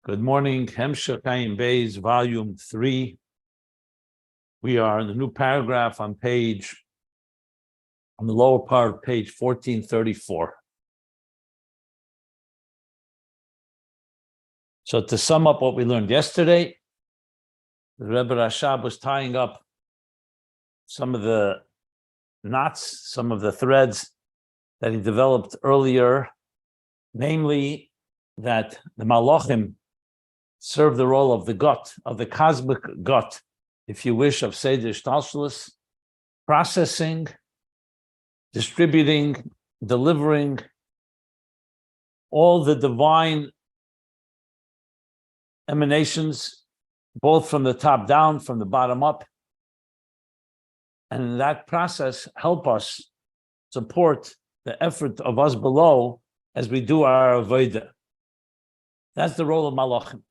Good morning. Ayin Beis, volume 3. We are in the new paragraph on the lower part of page 1434. So to sum up what we learned yesterday, the Rebbe Rashab was tying up some of the knots, some of the threads that he developed earlier, namely that the Malachim serve the role of the gut, of the cosmic gut, if you wish, of Seder Shtalshalos, processing, distributing, delivering all the divine emanations, both from the top down, from the bottom up. And in that process, help us support the effort of us below as we do our Havaya. That's the role of Malachim.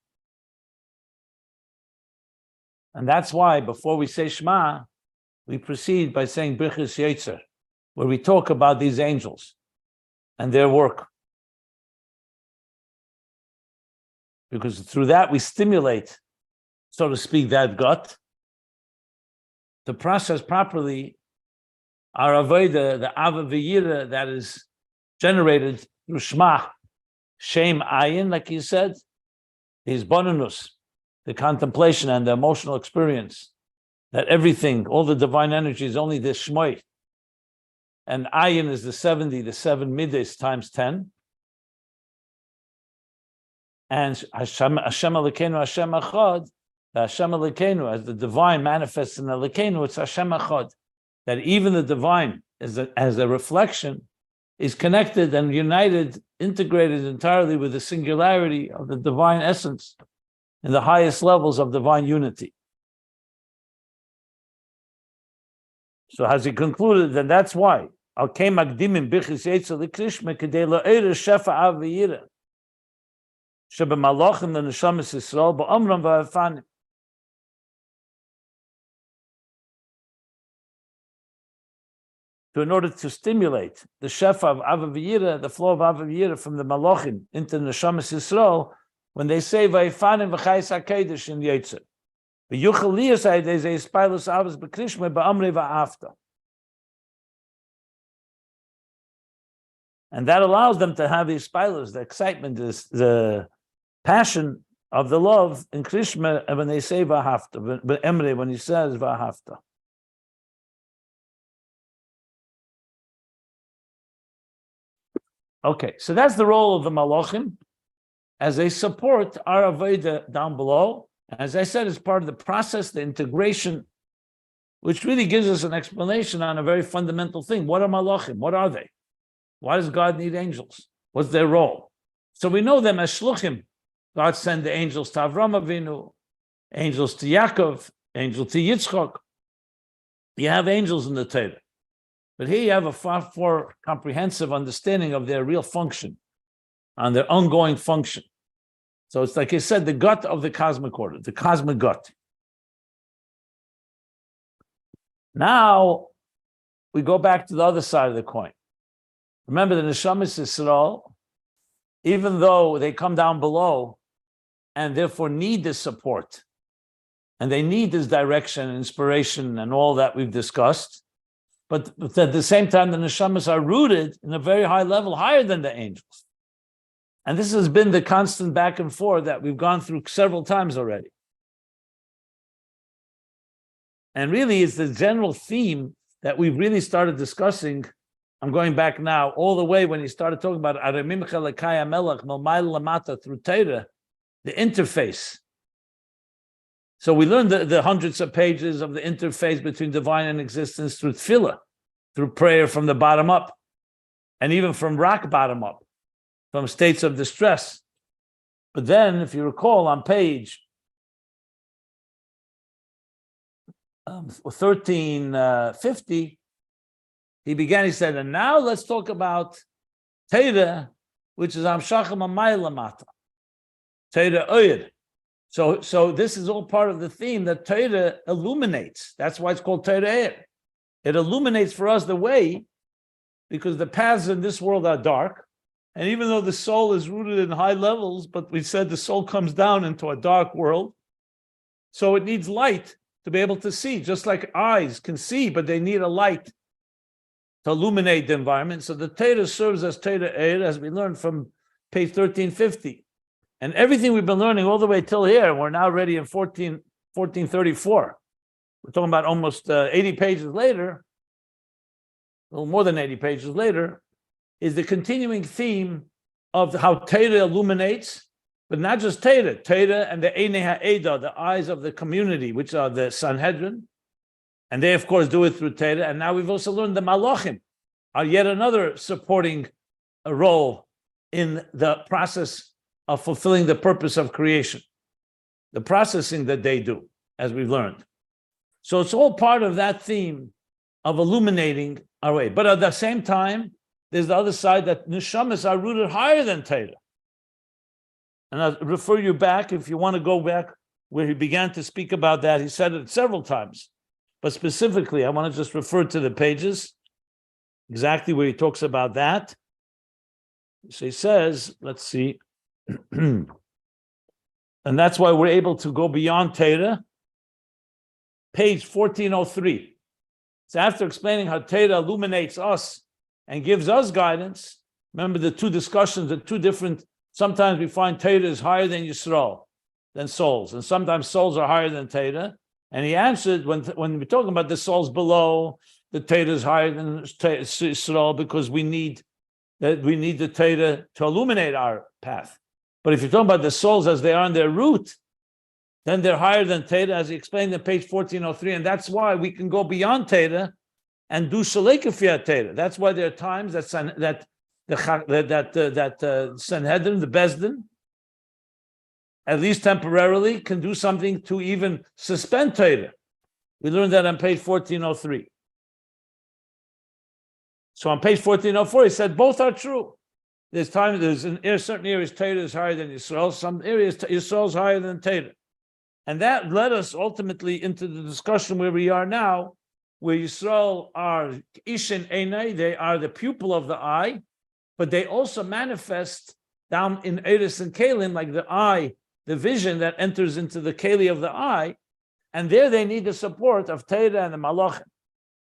And that's why, before we say Shema, we proceed by saying Birchas Yetzer, where we talk about these angels and their work. Because through that we stimulate, so to speak, that gut to process properly our Havaya, the Ava V'yira that is generated through Shema, Shem Ayin, like he said, is bonus, the contemplation and the emotional experience, that everything, all the divine energy is only this Shmoi. And Ayin is the 7 middays times 10. And Hashem Elokeinu, Hashem Echad, the Hashem Elokeinu, as the divine manifests in Elokeinu, it's Hashem Echad. That even the divine, as a reflection, is connected and united, integrated entirely with the singularity of the divine essence in the highest levels of divine unity. So as he concluded, then that's why to in order to stimulate the shefa of Ava V'yira, the flow of Ava V'yira from the Malachim into the Neshamas Yisrael, when they say Vayifanim v'chayis hakedesh in Yetzer, v'yuchel liyasai they say spilus avos b'krishma ba'amrei va'afta, and that allows them to have these spilus, the excitement, the passion of the love in Krishma, and when they say va'afta, Emre when he says va'afta. Okay, so that's the role of the Malachim as they support our Havaya down below. As I said, it's part of the process, the integration, which really gives us an explanation on a very fundamental thing. What are Malachim? What are they? Why does God need angels? What's their role? So we know them as Shluchim. God sent the angels to Avram Avinu, angels to Yaakov, angel to Yitzchak. You have angels in the Torah. But here you have a far more comprehensive understanding of their real function, on their ongoing function. So it's like I said, the gut of the cosmic order, the cosmic gut. Now we go back to the other side of the coin. Remember the Neshamas Yisrael, even though they come down below and therefore need this support, and they need this direction, inspiration, and all that we've discussed, but at the same time, the neshamas are rooted in a very high level, higher than the angels. And this has been the constant back and forth that we've gone through several times already. And really, it's the general theme that we've really started discussing. I'm going back now all the way when he started talking about Aramim Chalakaya Melech, Malmayl Lamata through Torah, the interface. So we learned the hundreds of pages of the interface between divine and existence through tefillah, through prayer from the bottom up, and even from rock bottom up, from states of distress. But then, if you recall, on page 1350, he said, and now let's talk about Torah, which is Amshachim Amayil Lamata, Torah Oyed. So this is all part of the theme that Torah illuminates. That's why it's called Torah. It illuminates for us the way, because the paths in this world are dark, And even though the soul is rooted in high levels, but we said the soul comes down into a dark world, so it needs light to be able to see, just like eyes can see, but they need a light to illuminate the environment. So the Torah serves as Torah Eir, as we learned from page 1350. And everything we've been learning all the way till here, we're now ready in 1434. We're talking about almost 80 pages later, a little more than 80 pages later, is the continuing theme of how Torah illuminates, but not just Torah and the Einei Ha'eda, the eyes of the community, which are the Sanhedrin, and they, of course, do it through Torah. And now we've also learned the Malachim are yet another supporting role in the process of fulfilling the purpose of creation, the processing that they do, as we've learned. So it's all part of that theme of illuminating our way. But at the same time, there's the other side that neshamas are rooted higher than Torah. And I'll refer you back, if you want to go back where he began to speak about that. He said it several times. But specifically, I want to just refer to the pages, exactly where he talks about that. So he says, let's see, and that's why we're able to go beyond Torah. Page 1403. So after explaining how Torah illuminates us and gives us guidance, remember the two discussions, the two different, sometimes we find Torah is higher than Yisrael, than souls, and sometimes souls are higher than Torah. And he answered, when we're talking about the souls below, the Torah is higher than Yisrael because we need the Torah to illuminate our path. But if you're talking about the souls as they are in their root, then they're higher than Torah, as he explained in page 1403, and that's why we can go beyond Torah and do Shalekafiyat Torah. That's why there are times that Sanhedrin, the Bezdin, at least temporarily, can do something to even suspend Torah. We learned that on page 1403. So on page 1404, he said both are true. There's in certain areas Torah is higher than Yisrael, some areas Yisrael is higher than Torah. And that led us ultimately into the discussion where we are now, where Yisrael are Ishin Einai, they are the pupil of the eye, but they also manifest down in Eris and Kalim, like the eye, the vision that enters into the Kali of the eye, and there they need the support of Torah and the Malachim.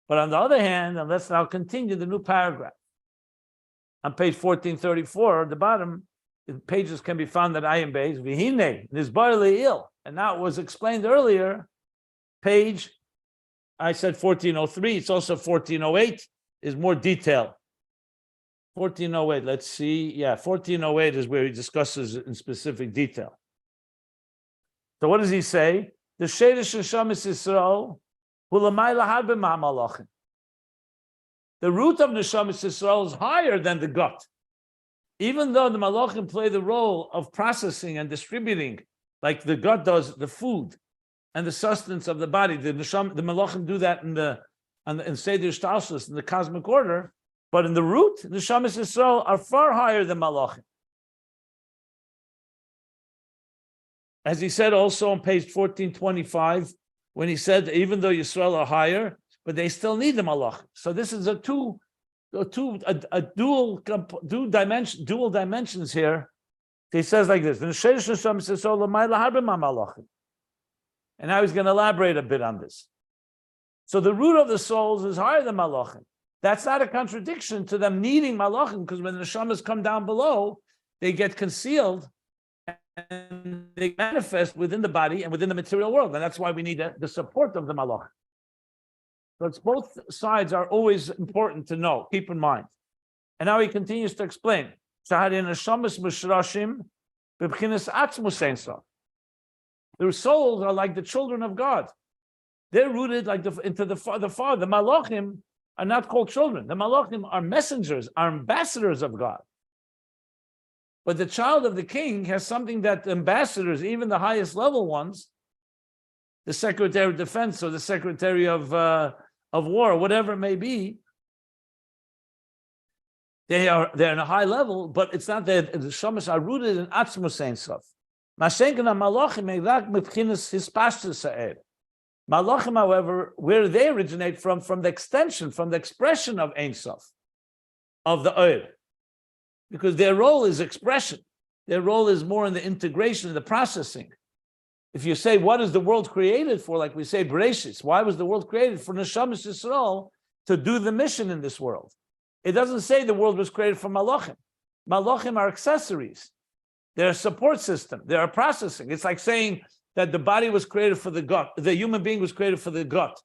But on the other hand, and let's now continue the new paragraph. On page 1434, at the bottom, the pages can be found at Ayin Beis, V'hinei, Nizbar Le'il. And that was explained earlier, page, I said 1403, it's also 1408, is more detail. 1408, let's see, 1408 is where he discusses it in specific detail. So what does he say? The Sheidish Neshamas Yisrael, Hulamayla Harbe Ma'malachim. The root of Neshamas Yisrael is higher than the gut. Even though the Malachim play the role of processing and distributing, like the gut does the food and the sustenance of the body, the Malachim do that in Seder Shtalshus, in the cosmic order, but in the root, Neshamas Yisrael are far higher than Malachim. As he said also on page 1425, when he said even though Yisrael are higher, but they still need the Malachim. So this is dual dimensions here. He says like this, and now he's going to elaborate a bit on this. So the root of the souls is higher than Malachim. That's not a contradiction to them needing Malachim, because when the neshamas come down below, they get concealed and they manifest within the body and within the material world. And that's why we need the support of the Malachim. So it's both sides are always important to know, keep in mind. And now he continues to explain. Their souls are like the children of God. They're rooted like into the Father. The Malachim are not called children. The Malachim are messengers, are ambassadors of God. But the child of the king has something that ambassadors, even the highest level ones, the Secretary of Defense or the Secretary of War, whatever it may be, they're in a high level, but it's not that the shamas are rooted in Atzmus Ein Sof. Malachim, however, where they originate from the extension, from the expression of Ein Sof, of the Oir. because their role is expression. Their role is more in the integration and the processing. If you say, what is the world created for? Like we say, Bereshis, why was the world created? For Neshamas Yisrael to do the mission in this world. It doesn't say the world was created for Malachim. Malachim are accessories. They're a support system. They're a processing. It's like saying that the body was created for the gut. The human being was created for the gut.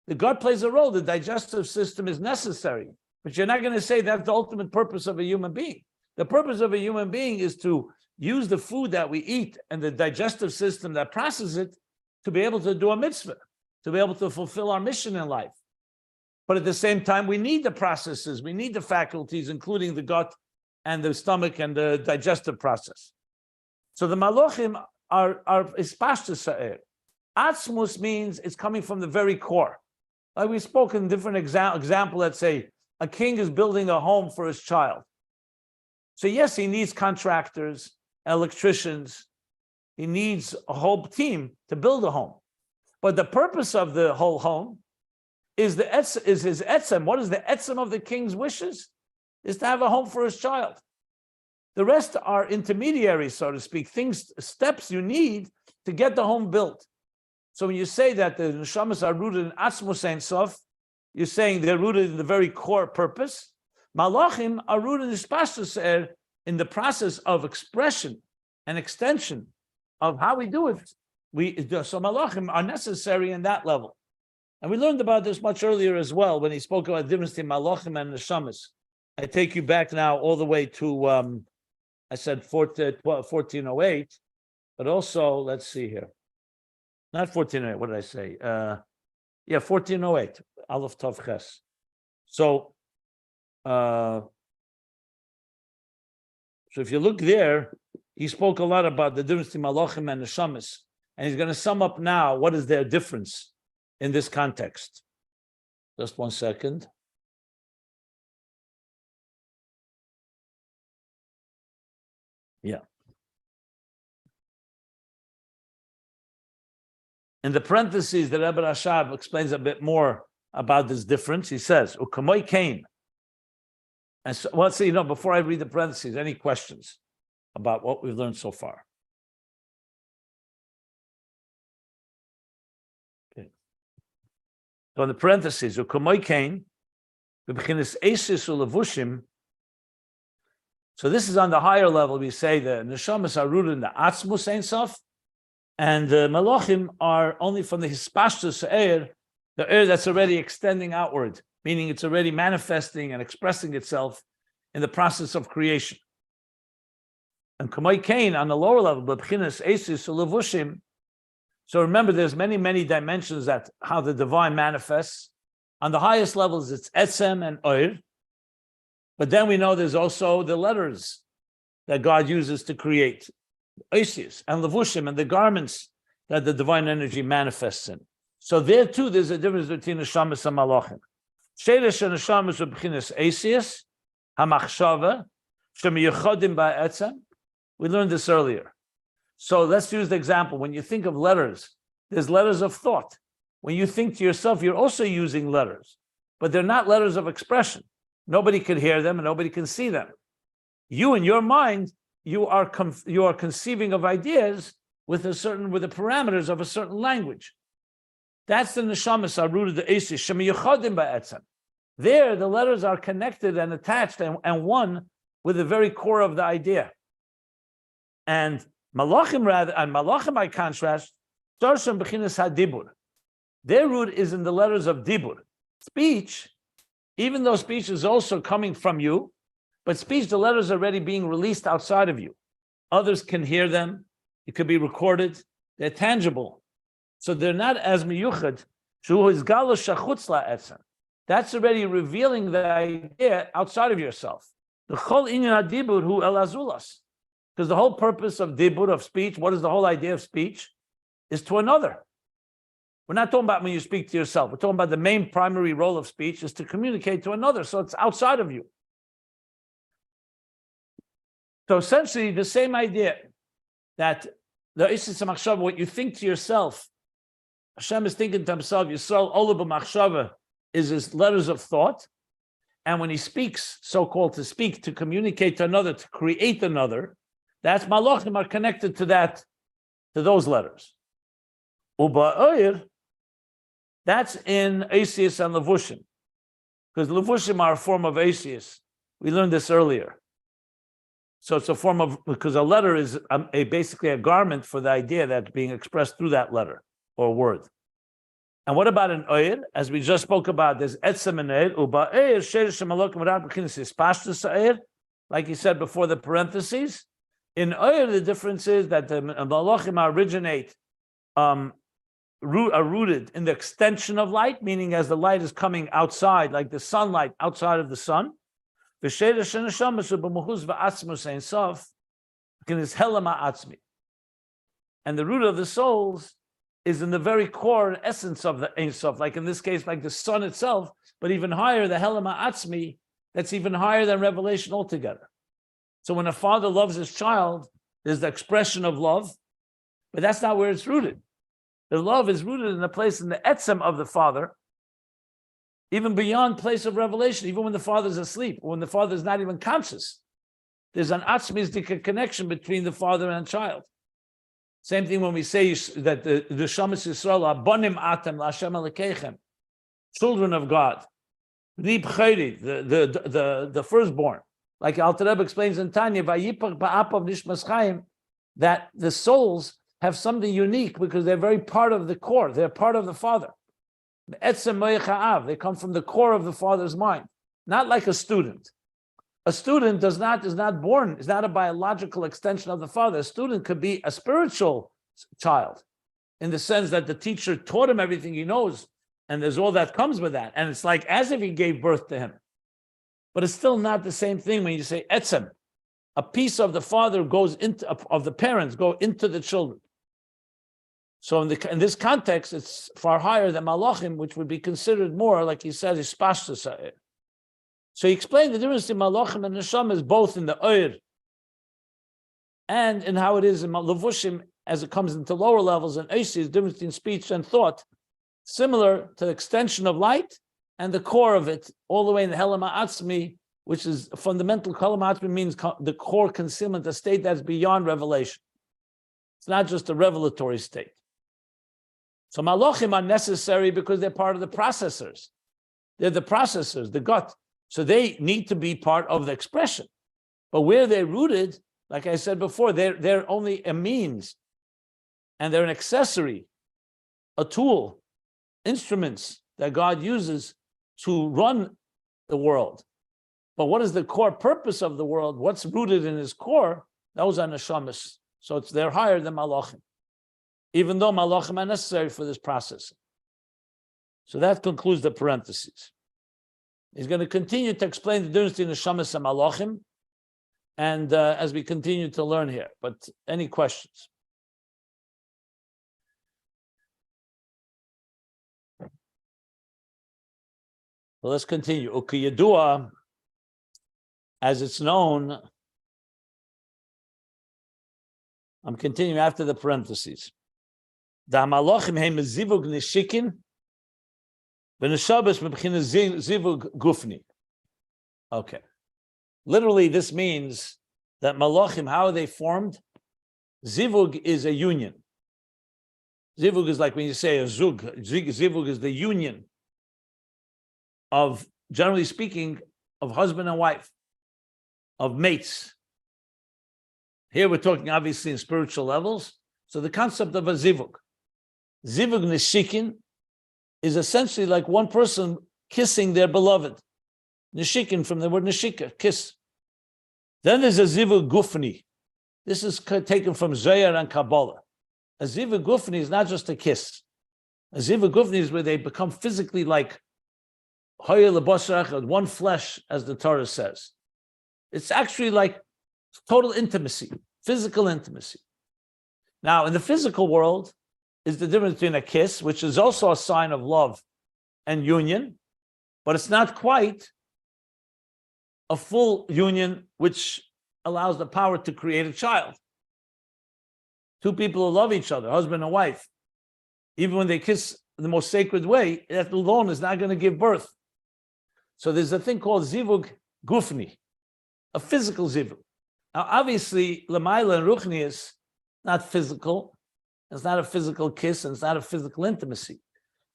The gut plays a role. The digestive system is necessary. But you're not going to say that's the ultimate purpose of a human being. The purpose of a human being is to use the food that we eat and the digestive system that processes it to be able to do a mitzvah, to be able to fulfill our mission in life. But at the same time, we need the processes, we need the faculties, including the gut and the stomach and the digestive process. So the malachim are ispashta sa'er. Atzmus means it's coming from the very core. Like we spoke in different example, let's say a king is building a home for his child. So yes, he needs contractors, electricians, he needs a whole team to build a home. But the purpose of the whole home is his etzem. What is the etzem of the king's wishes? Is to have a home for his child. The rest are intermediaries, so to speak, steps you need to get the home built. So when you say that the neshamas are rooted in atzmus ein sof, you're saying they're rooted in the very core purpose. Malachim are rooted in the process of expression and extension of how we do it. So malachim are necessary in that level. And we learned about this much earlier as well when he spoke about the difference between malachim and neshamas. I take you back now all the way to, I said 1408, but also, let's see here. Not 1408, what did I say? 1408, Aleph Tov Ches. So if you look there, he spoke a lot about the difference between malachim and neshamas, and he's going to sum up now what is their difference in this context. Just 1 second. Yeah. In the parentheses, the Rebbe Rashab explains a bit more about this difference. He says, "Ukamoi kain." And so, well, see, before I read the parentheses, any questions about what we've learned so far? Okay. So in the parentheses, "Ukamoi kain," b'bchinas eisis ulevushim. So this is on the higher level. We say the neshamas are rooted in the atzmus ein sof, and the malachim are only from the hispashtus air, the air that's already extending outward, meaning it's already manifesting and expressing itself in the process of creation. And kamay kain on the lower level, b'chinas eisis ulevushim. So remember, there's many dimensions that how the divine manifests. On the highest levels, it's etzem and oir. But then we know there's also the letters that God uses to create, Isis and Levushim, and the garments that the divine energy manifests in. So there too, there's a difference between neshamas and malachim. Sheiresh and neshamas are b'chinas Isis, hamachshava, shemiyachodim ba'etzem. We learned this earlier. So let's use the example. When you think of letters, there's letters of thought. When you think to yourself, you're also using letters, but they're not letters of expression. Nobody can hear them and nobody can see them. You, in your mind, you are conceiving of ideas with the parameters of a certain language. That's the neshamas are rooted the esis shemiyachodim ba'etzem. There, the letters are connected and attached and one with the very core of the idea. And malachim, by contrast, darsham b'chinas hadibur. Their root is in the letters of dibur, speech. Even though speech is also coming from you, but speech, the letters are already being released outside of you. Others can hear them. It could be recorded. They're tangible. So they're not as miyuchad. That's already revealing the idea outside of yourself. Because the whole purpose of dibur, of speech, what is the whole idea of speech? Is to another. We're not talking about when you speak to yourself. We're talking about the main primary role of speech is to communicate to another. So it's outside of you. So essentially the same idea that the Isis HaMachshava, what you think to yourself, Hashem is thinking to himself, Yisrael Ola B'Machshava is his letters of thought. And when he speaks, so-called to speak, to communicate to another, to create another, that's malachim are connected to that, to those letters. Uba'ir, that's in Asius and Levushim, because Levushim are a form of Asius. We learned this earlier. So it's a form of, because a letter is basically a garment for the idea that's being expressed through that letter or word. And what about an oir? As we just spoke about, there's etzem and oir. Uba oir, sherish malokim without b'chinas is pashtus oir, like he said before the parentheses. In oir, the difference is that the malachim originate, are rooted in the extension of light, meaning as the light is coming outside, like the sunlight outside of the sun. And the root of the souls is in the very core and essence of the Ein Sof, like in this case, like the sun itself, but even higher, the Helam Ha'atzmi, that's even higher than revelation altogether. So when a father loves his child, there's the expression of love, but that's not where it's rooted. The love is rooted in the place in the etzem of the father, even beyond place of revelation, even when the father's asleep, or when the father is not even conscious. There's an atzmistic connection between the father and child. Same thing when we say that the Shamas Yisrael are bonim atem la'Hashem Elokeichem, children of God, the firstborn. Like Alter Rebbe explains in Tanya, vayipach ba'apav nishmas chaim, that the souls have something unique because they're very part of the core. They're part of the father. They come from the core of the father's mind, not like a student. A student is not born, is not a biological extension of the father. A student could be a spiritual child in the sense that the teacher taught him everything he knows, and there's all that comes with that. And it's like as if he gave birth to him. But it's still not the same thing when you say etzem. A piece of the father goes into, of the parents go into the children. So in this context, it's far higher than malachim, which would be considered more, like he said, is pashtus. So he explained the difference between malachim and neshama is both in the oir and in how it is in levushim as it comes into lower levels, and oisi is difference between speech and thought, similar to the extension of light and the core of it, all the way in the Helam Ha'atzmi, which is a fundamental. Helam Ha'atzmi means the core concealment, a state that's beyond revelation. It's not just a revelatory state. So malachim are necessary because they're part of the processors. They're the processors, the gut. So they need to be part of the expression. But where they're rooted, like I said before, they're only a means, and they're an accessory, a tool, instruments that God uses to run the world. But what is the core purpose of the world? What's rooted in his core? Those are neshamas. So they're higher than malachim, even though malachim are necessary for this process. So that concludes the parentheses. He's going to continue to explain the difference between neshamas and malachim, and as we continue to learn here. But any questions? Well, let's continue. Ukiyadua, as it's known, I'm continuing after the parentheses. Da malachim heim zivug nishikin, v'neshabes mebchina zivug gufni. Okay. Literally, this means that malachim, how are they formed? Zivug is a union. Zivug is like when you say a zug. Zivug is the union of, generally speaking, of husband and wife, of mates. Here we're talking obviously in spiritual levels. So the concept of a zivug nishikin is essentially like one person kissing their beloved. Nishikin from the word nishika, kiss. Then there's a zivug gufni. This is taken from Zohar and Kabbalah. A zivug gufni is not just a kiss. A zivug gufni is where they become physically like one flesh, as the Torah says. It's actually like total intimacy, physical intimacy. Now, in the physical world is the difference between a kiss, which is also a sign of love and union, but it's not quite a full union, which allows the power to create a child. Two people who love each other, husband and wife, even when they kiss in the most sacred way, that alone is not going to give birth. So there's a thing called zivug gufni, a physical zivug. Now, obviously, Lamaila and Ruchni is not physical. It's not a physical kiss, and it's not a physical intimacy.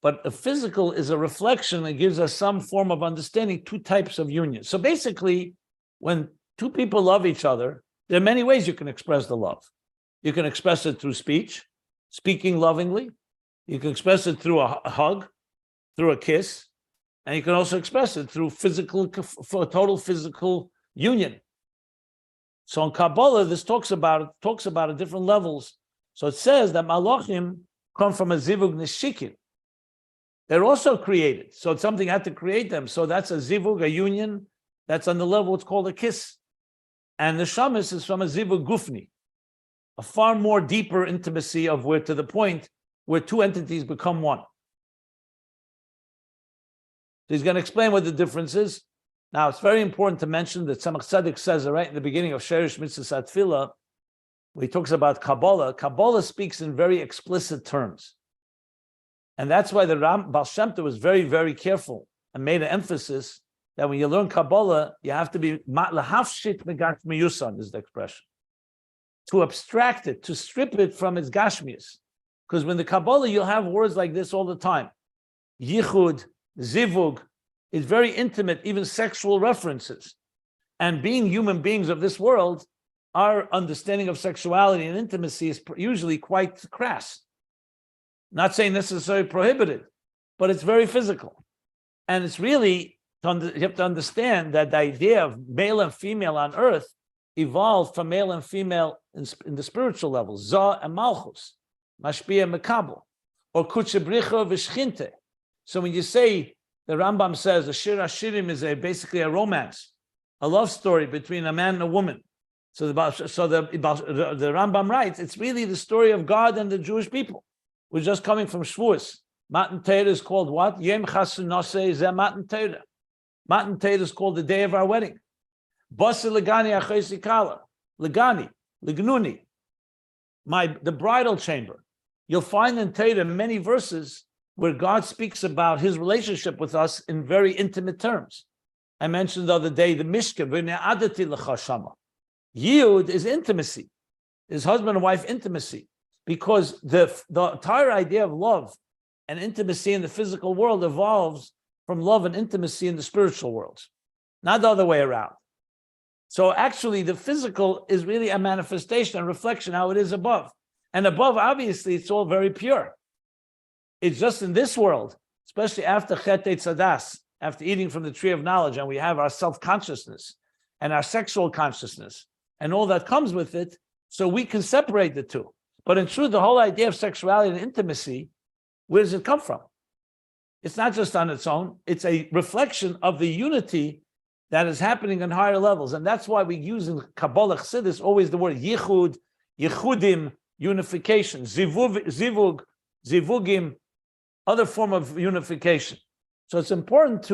But a physical is a reflection that gives us some form of understanding two types of union. So basically, when two people love each other, there are many ways you can express the love. You can express it through speech, speaking lovingly. You can express it through a hug, through a kiss, and you can also express it through total physical union. So in Kabbalah, this talks about at different levels. So it says that malachim come from a zivug nishikin. They're also created. So something had to create them. So that's a zivug, a union. That's on the level it's called a kiss. And the shamis is from a zivug gufni, a far more deeper intimacy of where to the point where two entities become one. So he's going to explain what the difference is. Now, it's very important to mention that Tzemach Tzedek says right in the beginning of Sherish Mitzvah Tefillah, when he talks about Kabbalah speaks in very explicit terms. And that's why the Baal Shem Tov was very, very careful and made an emphasis that when you learn Kabbalah, you have to be lahafshit megat miyusan, is the expression. To abstract it, to strip it from its gashmius. Because when the Kabbalah, you'll have words like this all the time. Yichud, zivug, is very intimate, even sexual references. And being human beings of this world, our understanding of sexuality and intimacy is usually quite crass. Not saying necessarily prohibited, but it's very physical. And it's really, you have to understand that the idea of male and female on earth evolved from male and female in the spiritual level, Zah and Malchus, Mashpia and Mekabel, or Kutchebricha v'Shchinte. So when you say, the Rambam says, the Shir HaShirim is basically a romance, a love story between a man and a woman. So the Rambam writes, it's really the story of God and the Jewish people. We're just coming from Shavuos. Matan Torah is called what? Yom Chasunose Zeh Matan Torah. Matan Torah is called the day of our wedding. Basi Legani Achesi Kala. Legani, Lignuni. The bridal chamber. You'll find in Torah many verses where God speaks about his relationship with us in very intimate terms. I mentioned the other day the Mishkan, V'ne'adati l'chashama. Yiyud is intimacy, is husband and wife intimacy, because the entire idea of love and intimacy in the physical world evolves from love and intimacy in the spiritual world, not the other way around. So actually the physical is really a manifestation, a reflection how it is above. And above, obviously, it's all very pure. It's just in this world, especially after Chet Tzadas, after eating from the tree of knowledge, and we have our self-consciousness and our sexual consciousness and all that comes with it, so we can separate the two. But in truth, the whole idea of sexuality and intimacy, where does it come from? It's not just on its own. It's a reflection of the unity that is happening on higher levels. And that's why we use in Kabbalah Chassidus always the word yichud, yichudim, unification, zivug, zivugim, other form of unification. So it's important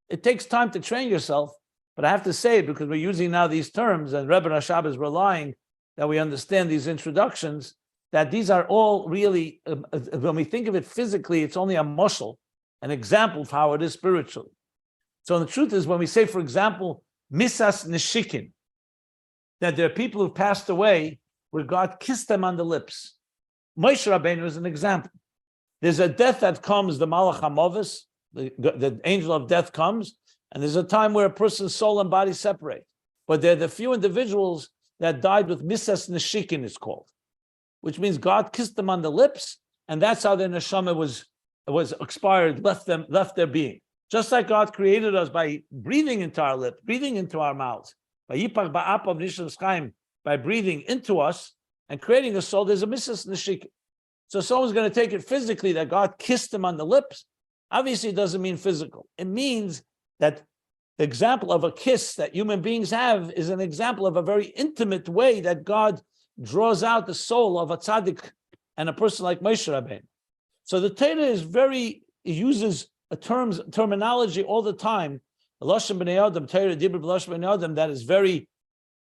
it takes time to train yourself, but I have to say it because we're using now these terms, and Rebbe Rashab is relying that we understand these introductions, that these are all really, when we think of it physically, it's only a muscle, an example of how it is spiritually. So the truth is, when we say, for example, misas neshikin, that there are people who've passed away where God kissed them on the lips. Moshe Rabbeinu is an example. There's a death that comes, the Malach HaMovis, the angel of death comes, and there's a time where a person's soul and body separate. But they're the few individuals that died with misas neshikin, it's called, which means God kissed them on the lips, and that's how their neshama was expired, left their being. Just like God created us by breathing into our lips, breathing into our mouths, by yipach ba'apav nisham chaim, by breathing into us and creating a soul, there's a misas neshikin. So someone's going to take it physically that God kissed them on the lips. Obviously, it doesn't mean physical. It means that the example of a kiss that human beings have is an example of a very intimate way that God draws out the soul of a tzaddik and a person like Moshe Rabbeinu. So the Torah uses terminology all the time. Lashon b'nei Adam, Torah dibur b'lashon b'nei Adam, that is very,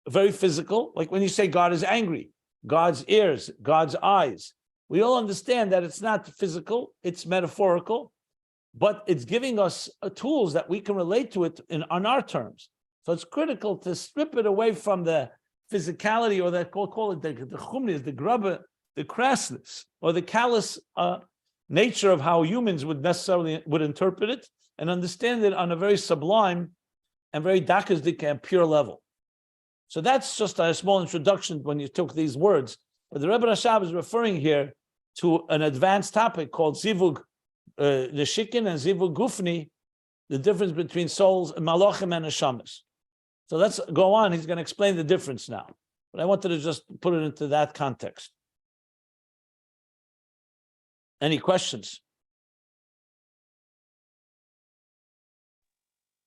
very physical. Like when you say God is angry, God's ears, God's eyes. We all understand that it's not physical, it's metaphorical. but it's giving us tools that we can relate to it on our terms. So it's critical to strip it away from the physicality, or that call it the chumnis, the grubber, the crassness, or the callous nature of how humans would interpret it, and understand it on a very sublime and very dakazdik and pure level. So that's just a small introduction when you took these words. But the Rebbe Rashab is referring here to an advanced topic called zivug neshikin and zivug gufni, the difference between souls and malachim and neshamas. So let's go on. He's going to explain the difference now. But I wanted to just put it into that context. Any questions?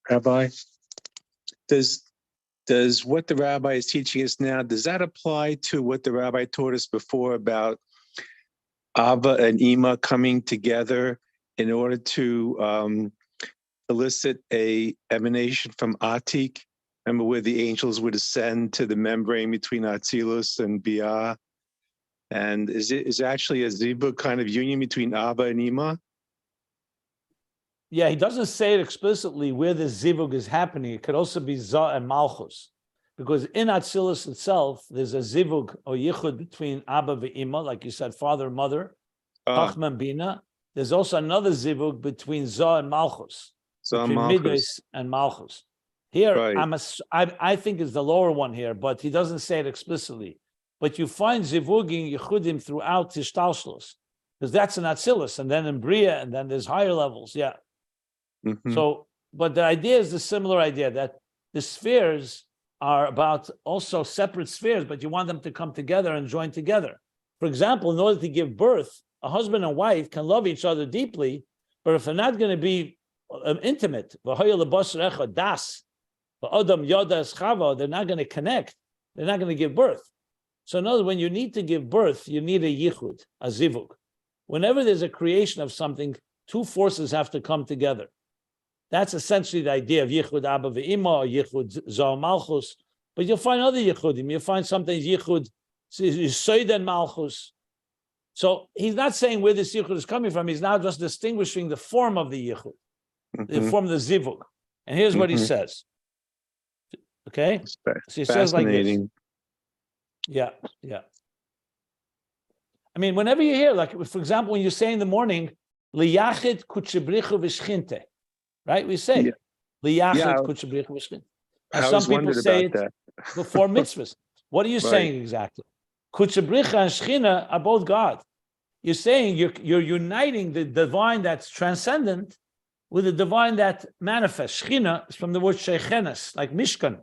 Rabbi, does what the rabbi is teaching us now, does that apply to what the rabbi taught us before about Abba and Ima coming together in order to elicit a emanation from Atik? Remember where the angels would ascend to the membrane between Atzilus and Bia? And is it actually a zibuk kind of union between Abba and Ima? Yeah, he doesn't say it explicitly where the zivug is happening. It could also be Zah and Malchus, because in Atzilus itself, there's a zivug or yichud between Abba and Ima, like you said, father and mother, Chachma and Bina. There's also another zivug between Zah and Malchus, between Midas and Malchus. Here, right. I think is the lower one here, but he doesn't say it explicitly. But you find zivugim yichudim throughout Tishtalshlos, because that's in Atzilus, and then in Bria, and then there's higher levels. Yeah. Mm-hmm. So, but the idea is the similar idea that the spheres are about also separate spheres, but you want them to come together and join together. For example, in order to give birth, a husband and wife can love each other deeply, but if they're not going to be intimate, they're not going to connect. They're not going to give birth. So in other words, when you need to give birth, you need a yichud, a zivug. Whenever there's a creation of something, two forces have to come together. That's essentially the idea of yichud Abba ve'ima, or yichud Zah Malchus. But you'll find other yichudim. You'll find something yichud Yisoid and Malchus. So he's not saying where this yichud is coming from. He's now just distinguishing the form of the yichud, the form of the zivug. And here's what he says. Okay? So he says like this. Yeah. I mean, whenever you hear, like, for example, when you say in the morning, liyachid kutshebrichu v'shchinte, right? We say, liyachid kutshebrichu v'shchinte. Some people say it before mitzvahs. What are you saying exactly? Kutshebricha and shchina are both God. You're saying you're uniting the divine that's transcendent with the divine that manifests. Shchina is from the word shechenes, like mishkan.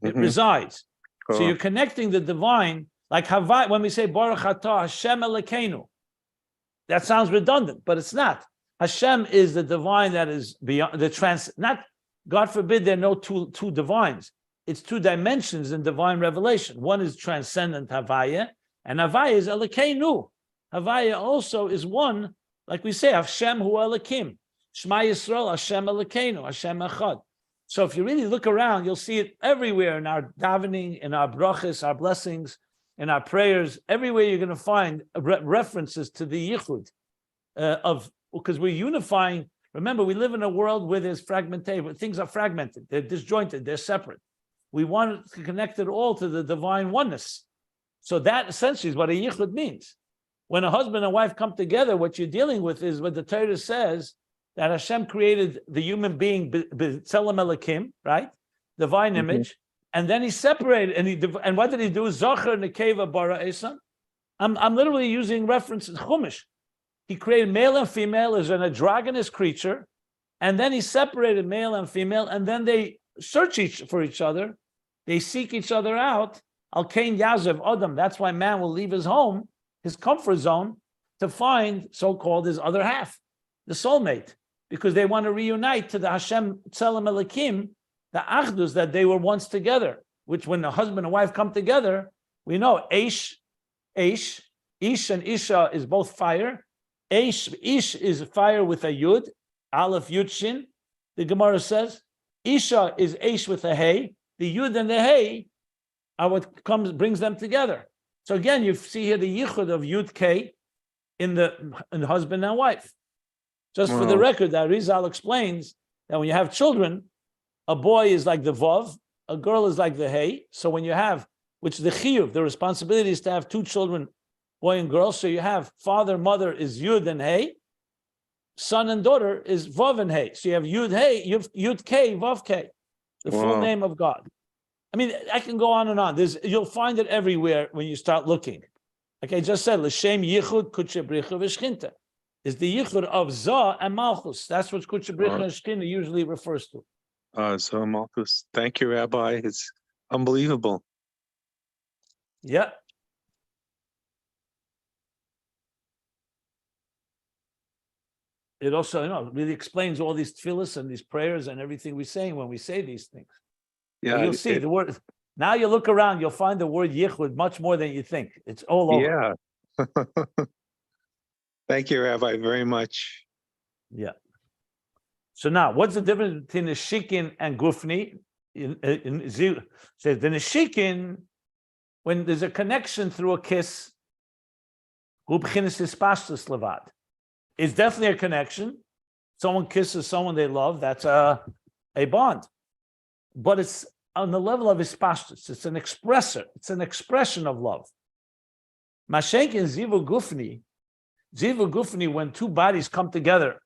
It resides. So you're connecting the divine, like Havaya, when we say Baruch Atah Hashem Elokeinu. That sounds redundant, but it's not. Hashem is the divine that is beyond the not, God forbid there are no two divines. It's two dimensions in divine revelation. One is transcendent Havaya, and Havaya is Elokeinu. Havaya also is one, like we say, Hashem Hu Elokim. Shema Yisrael, Hashem Elokeinu, Hashem Echad. So if you really look around, you'll see it everywhere in our davening, in our brachas, our blessings, in our prayers. Everywhere you're going to find references to the yichud because we're unifying. Remember, we live in a world where there's fragmentation. Things are fragmented. They're disjointed. They're separate. We want to connect it all to the divine oneness. So that essentially is what a yichud means. When a husband and wife come together, what you're dealing with is what the Torah says, that Hashem created the human being, B'Tselem Elokim, right? Divine image. And then he separated, and what did he do? Zachar Nekeva Bara Esan. I'm literally using references, Chumash. He created male and female as an androgynous creature, and then he separated male and female, and then they search for each other. They seek each other out. Al Kain Yazev Adam. That's why man will leave his home, his comfort zone, to find so-called his other half, the soulmate. Because they want to reunite to the Hashem Tzelem Elokim, the Achdus that they were once together, which when the husband and wife come together, we know Ish and Isha is both fire. Ish is fire with a Yud, Aleph Yud Shin, the Gemara says. Isha is Ish with a Hey. The Yud and the Hey are what brings them together. So again, you see here the Yichud of Yud K in the husband and wife. Just for the record, that Arizal explains that when you have children, a boy is like the Vav, a girl is like the Hey. So when you have, which the Chiyuv, the responsibility is to have two children, boy and girl. So you have father, mother is Yud and Hey. Son and daughter is Vav and Hey. So you have Yud Hey, Yud K, Vav K, the full name of God. I mean, I can go on and on. You'll find it everywhere when you start looking. Like I just said, L'shem Yichud Kudshe Bricha V'Shchinta is the Yichud of Zah and Malchus. That's what Kudshe Bricha and Shchinta usually refers to. Zah Malchus. Thank you, Rabbi. It's unbelievable. Yeah. It also, really explains all these tefillas and these prayers and everything we're saying when we say these things. Yeah, you'll see the word. Now you look around, you'll find the word yichud much more than you think. It's all over. Yeah. Thank you, Rabbi, very much. Yeah. So now, what's the difference between the shikin and gufni? Says the nishikin, when there's a connection through a kiss, it's definitely a connection. Someone kisses someone they love, that's a bond. But it's on the level of ispashtus. It's an expressor. It's an expression of love. Mashenk and zivu gufni, when two bodies come together,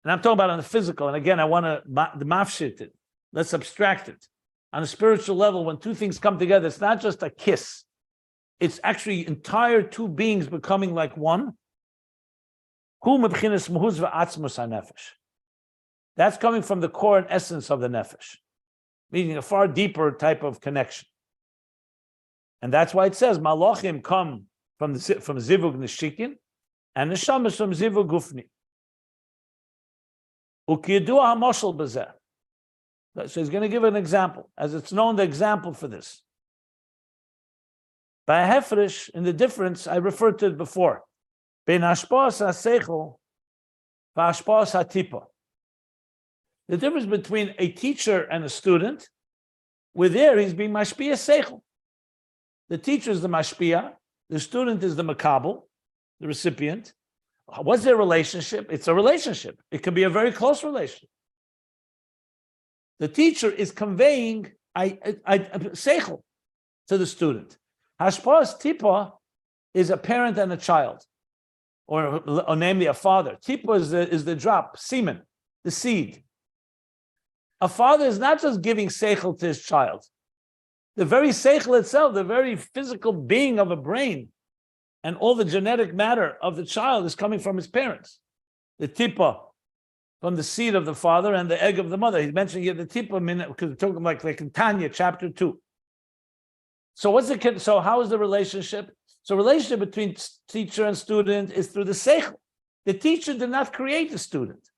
and I'm talking about on the physical, and again, I want to mafshit it. Let's abstract it. On a spiritual level, when two things come together, it's not just a kiss. It's actually entire two beings becoming like one. That's coming from the core and essence of the nefesh, meaning a far deeper type of connection. And that's why it says malachim come from zivug nishikin, and neshamas from zivug gufni. Ukiyadua hamoshel bezeh. So he's going to give an example, as it's known the example for this. By a hefresh, in the difference, I referred to it before. Bein hashpa'as ha'seichel v'hashpa'as ha'tipa. The difference between a teacher and a student, with there he's being mashpia seichel. The teacher is the mashpia, the student is the makabel, the recipient. What's their relationship? It's a relationship. It can be a very close relationship. The teacher is conveying seichel to the student. Hashpa'as tipa is a parent and a child, or namely a father. Tipa is the drop, semen, the seed. A father is not just giving seichel to his child. The very seichel itself, the very physical being of a brain, and all the genetic matter of the child is coming from his parents. The tipa from the seed of the father and the egg of the mother. He's mentioning here the tipa minute because we're talking like in Tanya chapter 2. So so how is the relationship? So relationship between teacher and student is through the seichel. The teacher did not create the student.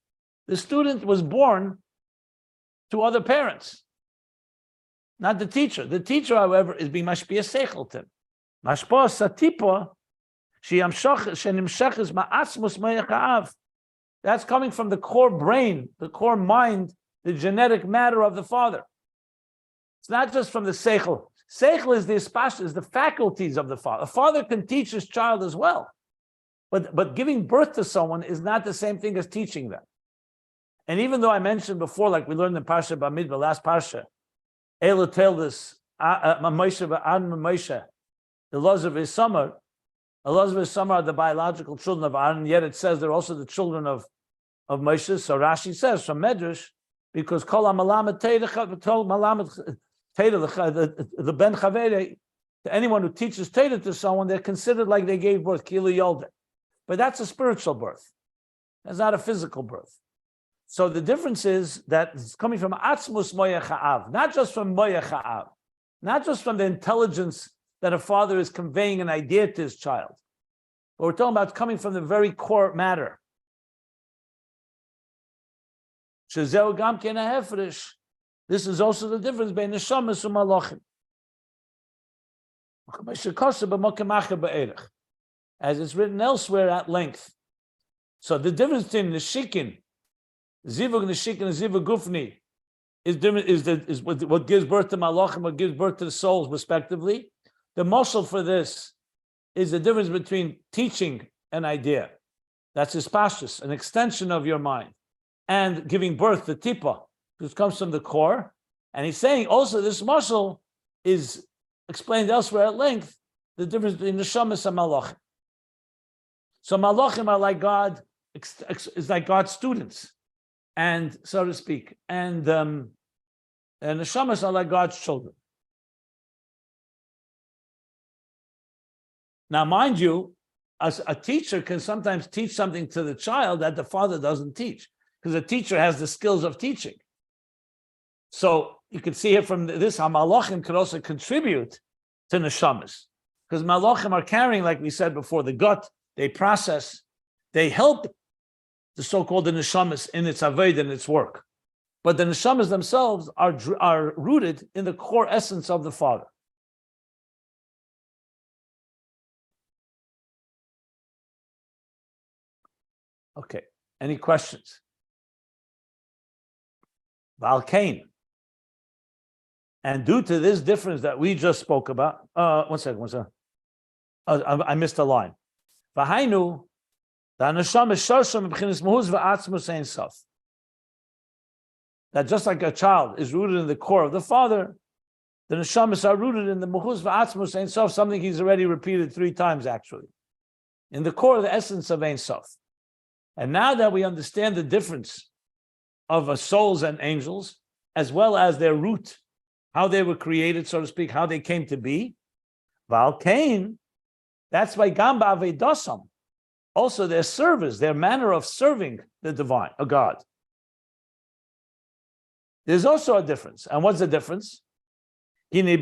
The student was born to other parents, not the teacher. The teacher, however, is being mashpia seichel to him. Mashpia satipa, shenimshachis ma'atzmus me'achaav. That's coming from the core brain, the core mind, the genetic matter of the father. It's not just from the seichel. Seichel is the faculties of the father. A father can teach his child as well, but giving birth to someone is not the same thing as teaching them. And even though I mentioned before, like we learned in Parsha Bamidbar, last Parsha, Ela tell this, Moshe, the laws of his summer, the laws of his summer are the biological children of Aaron, yet it says they're also the children of Moshe. So Rashi says from Medrash, because Kol HaMalamed the Ben Chavere, to anyone who teaches Teda to someone, they're considered like they gave birth, Kilu Yolde. But that's a spiritual birth. That's not a physical birth. So the difference is that it's coming from Atzmus Moya Cha'av, not just from Moya Cha'av, not just from the intelligence that a father is conveying an idea to his child. But we're talking about coming from the very core matter. Shezeu Gam Ken HaHefresh. This is also the difference between neshamas and malachim. As it's written elsewhere at length. So the difference between nishikin, zivug nishikin, and zivug gufni is what gives birth to malachim, what gives birth to the souls, respectively. The muscle for this is the difference between teaching an idea That's his pashtus, an extension of your mind, and giving birth to tipa, which comes from the core. And he's saying also this muscle is explained elsewhere at length, the difference between neshamas and malachim. So malachim are like God, is like God's students, and so to speak, and neshamas are like God's children. Now, mind you, as a teacher can sometimes teach something to the child that the father doesn't teach, because the teacher has the skills of teaching. So you can see here from this how malachim could also contribute to neshamas, because malachim are carrying, like we said before, the gut. They process, they help the so-called neshamas in its avodah, in its work. But the neshamas themselves are rooted in the core essence of the father. Okay, any questions? Valkain. And due to this difference that we just spoke about, one second. I missed a line. V'hainu, the neshama shorsham b'chinas mahuz v'atzmus ein sof. That just like a child is rooted in the core of the father, the neshamas are rooted in the mahuz v'atzmus ein sof, something he's already repeated 3 times actually, in the core of the essence of ein sof. And now that we understand the difference of souls and angels, as well as their root, how they were created, so to speak, how they came to be, Valkain, that's why Gamba Avedasam, also their service, their manner of serving the divine, a God. There's also a difference. And what's the difference? When it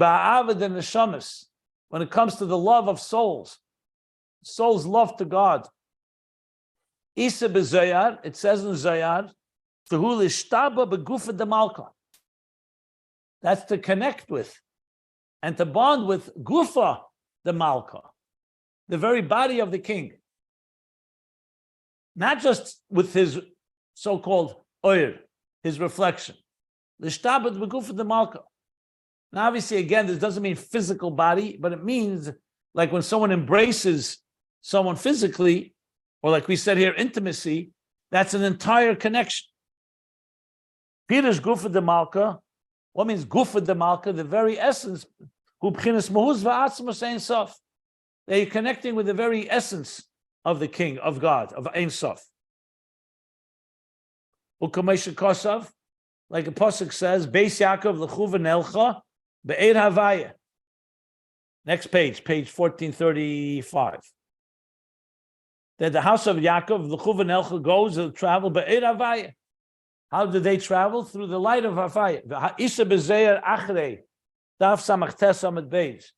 comes to the love of souls, souls' love to God. Isa b'Zayar, it says in Zayar, that's to connect with and to bond with Gufa the Malka, the very body of the king. Not just with his so-called oir, his reflection. L'shtabad b'Gufa the Malka. Now, obviously, again, this doesn't mean physical body, but it means like when someone embraces someone physically, or like we said here, intimacy, that's an entire connection. Peter's Gufa de Malka, what means Gufa de Malka? The very essence, hu b'chinas mahuz v'atzmus ein sof. They're connecting with the very essence of the king, of God, of Ein Sof. Ukamesha Kosav, like a pasuk says, Beis Yaakov l'chu v'nelcha be'er Havaya. Next page, page 1435. That the house of Yaakov, l'chu v'nelcha, goes to travel be'er Havaya. How did they travel? Through the light of Havaya. Isa b'zeir achrei, daf samach tes amid beis.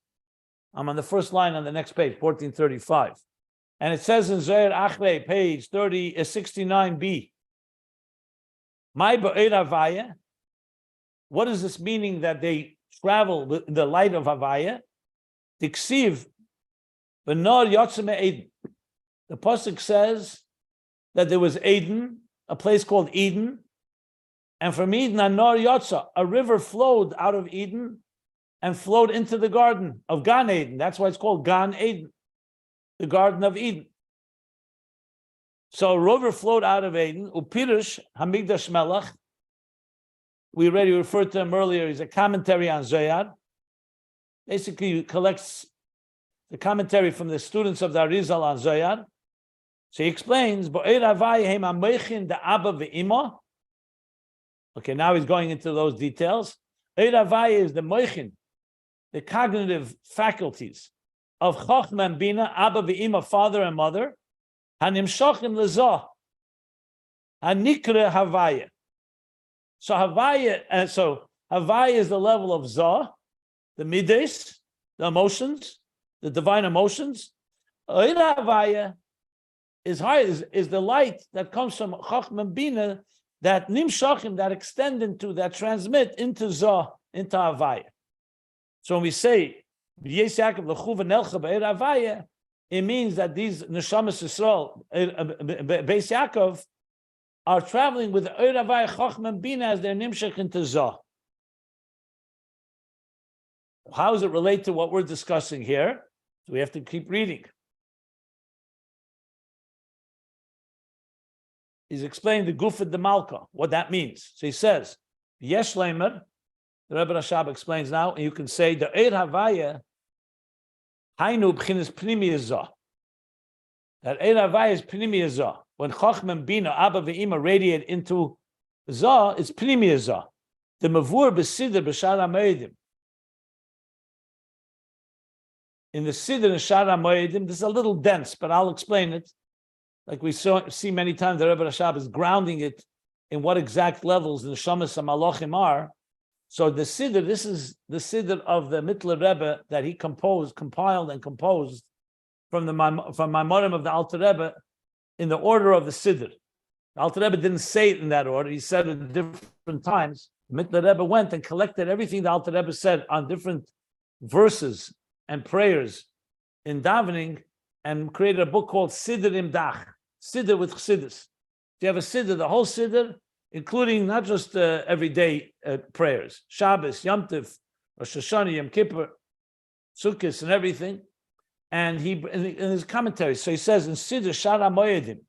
I'm on the first line on the next page, 1435. And it says in Zeir Achrei, page 69b, My Ba'ir Havaya, what is this meaning that they travel with the light of Havaya? Tiksiv, Benor Yotzim Eden. The pasuk says that there was Eden, a place called Eden, and from Eden, Anor Yotza, a river flowed out of Eden and flowed into the garden of Gan Eden. That's why it's called Gan Eden, the Garden of Eden. So a river flowed out of Eden. Upirush Hamigdash Melech. We already referred to him earlier. He's a commentary on Zohar. Basically, he collects the commentary from the students of the Arizal on Zohar. So he explains, okay, now he's going into those details. Havaya is the moichin, the cognitive faculties of Chochma and Bina, Abba v'Ima, father and mother, hanimshachim lezah, hanikra Havaya. So Havaya is the level of Zah, the mides, the emotions, the divine emotions. Havaya is the light that comes from Chochma and Bina, that nimshachim, that extend into, that transmit into Zah, into Havaya. So when we say it means that these neshamas Yisrael, Beis Yaakov, are traveling with Oir Havaya, Chochma and Bina as their nimshach into Zah. How does it relate to what we're discussing here? So we have to keep reading. he's explaining the Gufet de Malka, what that means. So he says, Yesh Leimer, the Rebbe Rashab explains now, and you can say, the Eir Havaya, Hainu B'chinas Pnimiyazah. That Eir Havaya is Pnimiyazah. When Chochmah Bina, Abba Ve'ima radiate into Zah, it's Pnimiyazah. The Mavur B'Sidr B'Shar HaMoedim. In the Sidr and Shar HaMoedim, this is a little dense, but I'll explain it. Like we see many times, the Rebbe Rashab is grounding it in what exact levels the Neshamas HaMalochim are. So the Sidr, this is the Sidr of the Mittler Rebbe that he compiled and composed from Maimorim of the Alter Rebbe in the order of the Sidr. The Alter Rebbe didn't say it in that order. He said it at different times. The Mittler Rebbe went and collected everything the Alter Rebbe said on different verses and prayers in davening and created a book called Sidr Imdach, Sidr with Chassidus. You have a Sidr, the whole Sidr, including not just everyday prayers, Shabbos, Yom Tov, Rosh Hashanah, Yom Kippur, Sukkot, and everything. And he, in his commentary, so he says in Sidr Shar HaMoedim,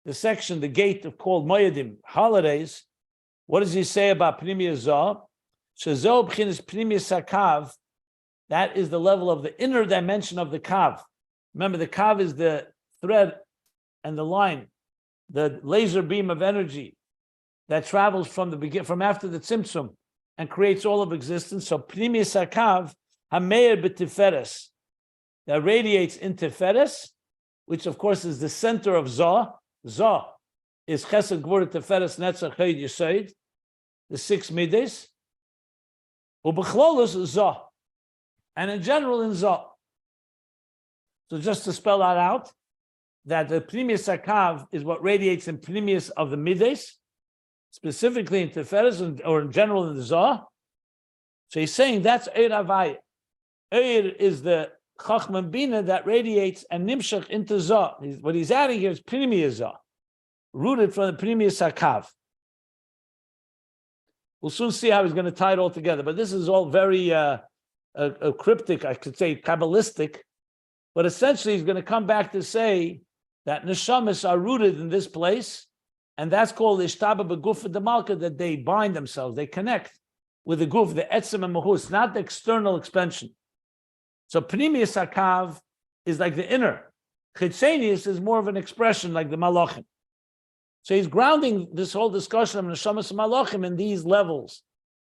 the section, the gate of called Moedim, holidays, what does he say about Pnimiyah Zah? Shezo b'chinas Pnimiyah Sakav, that is the level of the inner dimension of the Kav. Remember, the Kav is the thread and the line, the laser beam of energy that travels from after the Tzimtzum and creates all of existence. So Pnimiyas HaKav, Hameir b'Tiferes, that radiates in Tiferes, which of course is the center of Zah. Zah is Chesed, Gvura, Tiferes, Netzach, Chayid, Yesod, the 6 midas. Ubechlolos Zah, and in general in Zah. So just to spell that out, that the Pnimiyas HaKav is what radiates in Pnimiyas of the midas, specifically in Tiferes or in general in the Zah. So he's saying that's Eir Havaya. Eir is the Chachma Bina that radiates and nimshach into Zah. What he's adding here is Pnimiyas Zah, rooted from the Pnimiyas HaKav. We'll soon see how he's going to tie it all together, but this is all very cryptic, I could say Kabbalistic, but essentially he's going to come back to say that neshamas are rooted in this place, and that's called ishtaba b'guf demalka, that they bind themselves, they connect with the guf, the etzem and mahus, not the external expansion. So pnimiyas hakav is like the inner. Chitzenius is more of an expression like the malachim. So he's grounding this whole discussion of neshamas and malachim in these levels.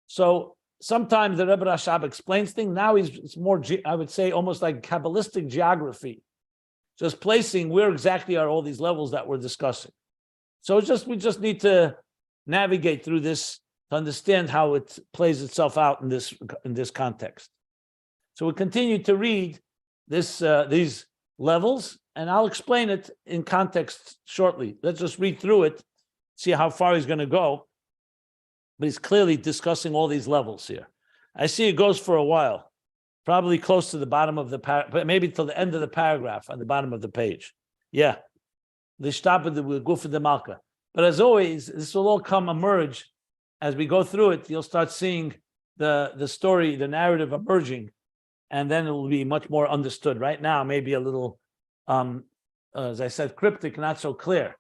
So sometimes the Rebbe Rashab explains things. Now it's more, I would say, almost like Kabbalistic geography, just placing where exactly are all these levels that we're discussing. So we just need to navigate through this to understand how it plays itself out in this context. So we continue to read these levels, and I'll explain it in context shortly. Let's just read through it, see how far he's going to go. But he's clearly discussing all these levels here. I see it goes for a while, probably close to the bottom of the paragraph, maybe till the end of the paragraph on the bottom of the page. Yeah, the shtapa the guf de malka. But as always, this will all emerge as we go through it. You'll start seeing the story, the narrative emerging, and then it will be much more understood. Right now, maybe a little, as I said, cryptic, not so clear.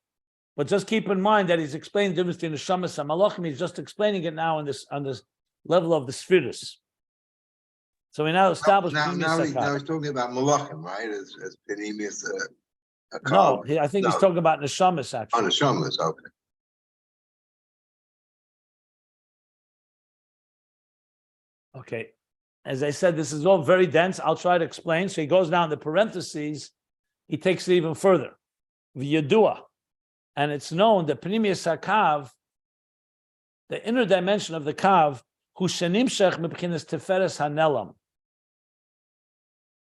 But just keep in mind that he's explaining the difference between the Neshamas and Malachim. He's just explaining it now on this level of the spheres. So we now establish. Now he's talking about Malachim, right? As Pnimiyas. No, I think he's talking about Neshamas actually. Oh, Neshamas, okay. Okay. As I said, this is all very dense. I'll try to explain. So he goes down the parentheses. He takes it even further. V'yadua. And it's known that Pnimiyas HaKav, the inner dimension of the Kav, hu shenimshech mibchinas Tiferes hanelam.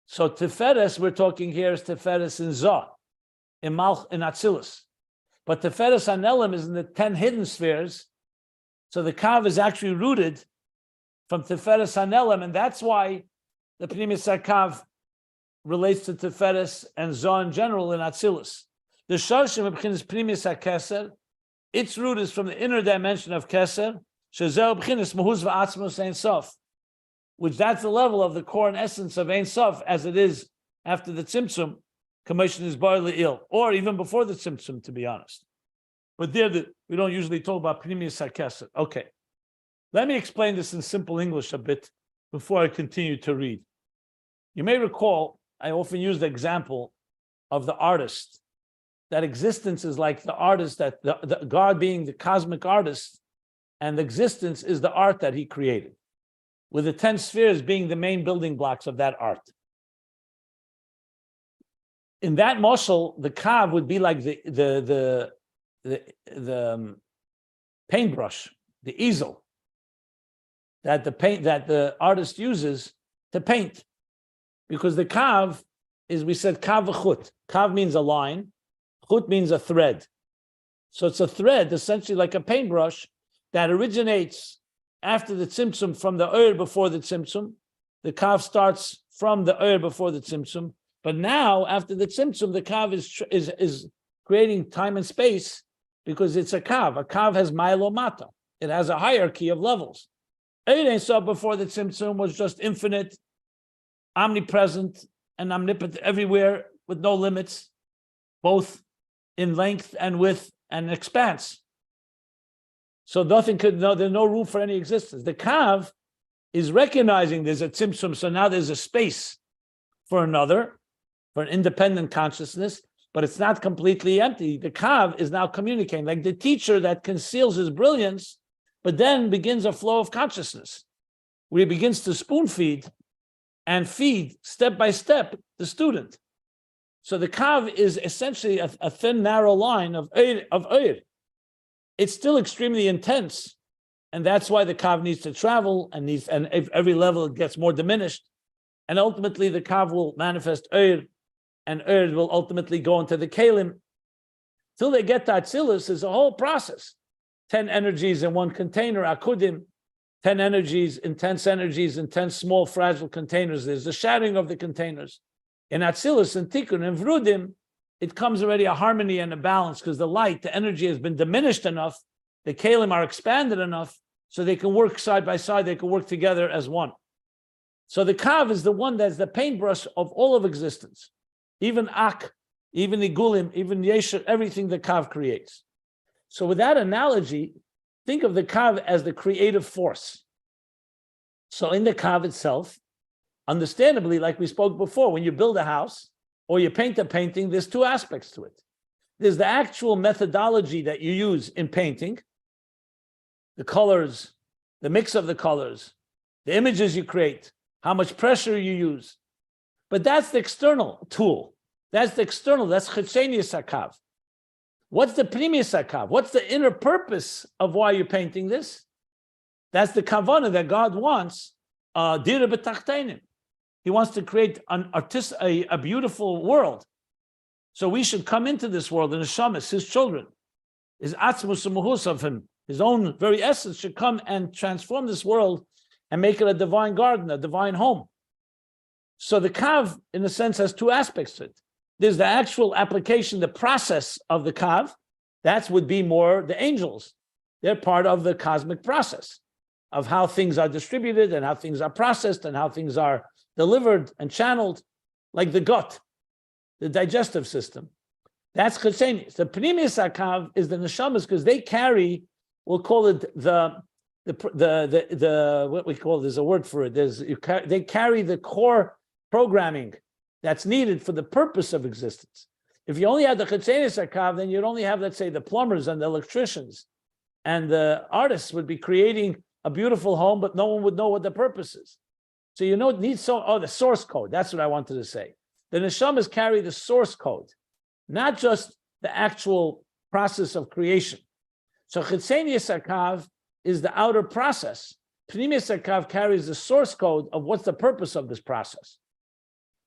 So Tiferes, we're talking here, is Tiferes in Zah, in Atzilus. But Tiferes hanelam is in the 10 hidden spheres. So the Kav is actually rooted from Tiferes hanelam, and that's why the Pnimiyas HaKav relates to Tiferes and Zah in general in Atzilus. The Sharshim B'chinas Pnimiyas HaKeser, its root is from the inner dimension of Keser, Shezeh B'chinas Mahuz V'atzmos Ein Sof, which that's the level of the core and essence of Ein Sof as it is after the Tzimtzum, Commission is barely ill, or even before the Tzimtzum, to be honest. But there, we don't usually talk about Pnimius HaKesed. Okay. Let me explain this in simple English a bit before I continue to read. You may recall, I often use the example of the artist, that existence is like the artist, that the God being the cosmic artist, and existence is the art that he created, with the 10 spheres being the main building blocks of that art. In that mashal, the kav would be like the paintbrush, the easel that the artist uses to paint, because the kav is, we said kav v'chut. Kav means a line, chut means a thread. So it's a thread, essentially like a paintbrush, that originates after the tzimtzum from the oir before the tzimtzum. The kav starts from the oir before the tzimtzum, but now after the tzimtzum, the kav is creating time and space, because it's a kav. A kav has ma'ilomata. It has a hierarchy of levels. Ein Sof before the tzimtzum was just infinite, omnipresent, and omnipotent everywhere with no limits, both in length and width and expanse. So nothing could, there's no room for any existence. The kav is recognizing there's a tzimtzum, so now there's a space for another, for an independent consciousness, but it's not completely empty. The kav is now communicating, like the teacher that conceals his brilliance, but then begins a flow of consciousness, where he begins to spoon feed and feed step by step the student. So the kav is essentially a thin, narrow line of oir. It's still extremely intense, and that's why the kav needs to travel, and every level it gets more diminished, and ultimately the kav will manifest oir, and oir will ultimately go into the kalim. Till they get to Atzilus, is a whole process. 10 energies in one container, akudim, 10 energies, intense energies in 10 small fragile containers. There's the shattering of the containers. In Atzilus and Tikkun and Vrudim, it comes already a harmony and a balance, because the light, the energy has been diminished enough, the kalim are expanded enough, so they can work side by side, they can work together as one. So the kav is the one that's the paintbrush of all of existence. Even Ak, even Igulim, even Yesher, everything the kav creates. So with that analogy, think of the kav as the creative force. So in the kav itself, understandably, like we spoke before, when you build a house or you paint a painting, there's two aspects to it. There's the actual methodology that you use in painting, the colors, the mix of the colors, the images you create, how much pressure you use. But that's the external tool. That's the external, that's chitzenius hakav. What's the pnimius hakav? What's the inner purpose of why you're painting this? That's the kavanah that God wants, dira b'tachteinim. He wants to create a beautiful world. So we should come into this world, and Neshamas, his children, his atzmus u'muhus of him, his own very essence, should come and transform this world and make it a divine garden, a divine home. So the kav, in a sense, has two aspects to it. There's the actual application, the process of the kav. That would be more the angels. They're part of the cosmic process of how things are distributed and how things are processed and how things are delivered and channeled, like the gut, the digestive system. That's chitzenius. The pnimius hakav is the neshamas, because they carry, we'll call it the what we call, there's a word for it. They carry the core programming that's needed for the purpose of existence. If you only had the chitzenius hakav, then you'd only have, let's say, the plumbers and the electricians, and the artists would be creating a beautiful home, but no one would know what the purpose is. So you know, it needs the source code. That's what I wanted to say. The neshamas carry the source code, not just the actual process of creation. So chitzenius hakav is the outer process. Pnimius hakav carries the source code of what's the purpose of this process.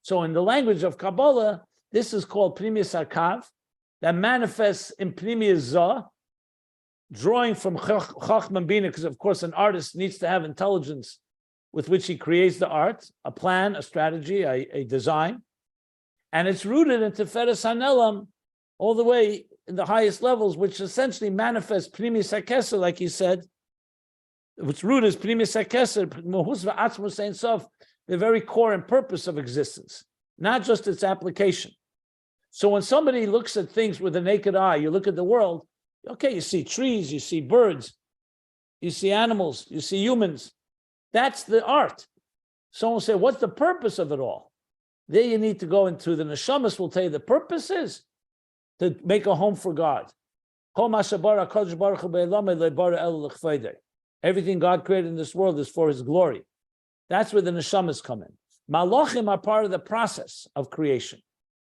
So in the language of Kabbalah, this is called pnimius hakav, that manifests in pnimius zah, drawing from chachma and bina, because of course an artist needs to have intelligence with which he creates the art, a plan, a strategy, a design. And it's rooted in Tiferes HaNelam all the way in the highest levels, which essentially manifests Pnimius HaKeser, like he said, which root is Pnimius HaKeser, Mohus v'atzmus ein sof, the very core and purpose of existence, not just its application. So when somebody looks at things with the naked eye, you look at the world, Okay, you see trees, you see birds, you see animals, you see humans. That's the art. Someone will say, what's the purpose of it all? There you need to go into the neshamas will tell you the purpose is to make a home for God. Everything God created in this world is for his glory. That's where the neshamas come in. Malachim are part of the process of creation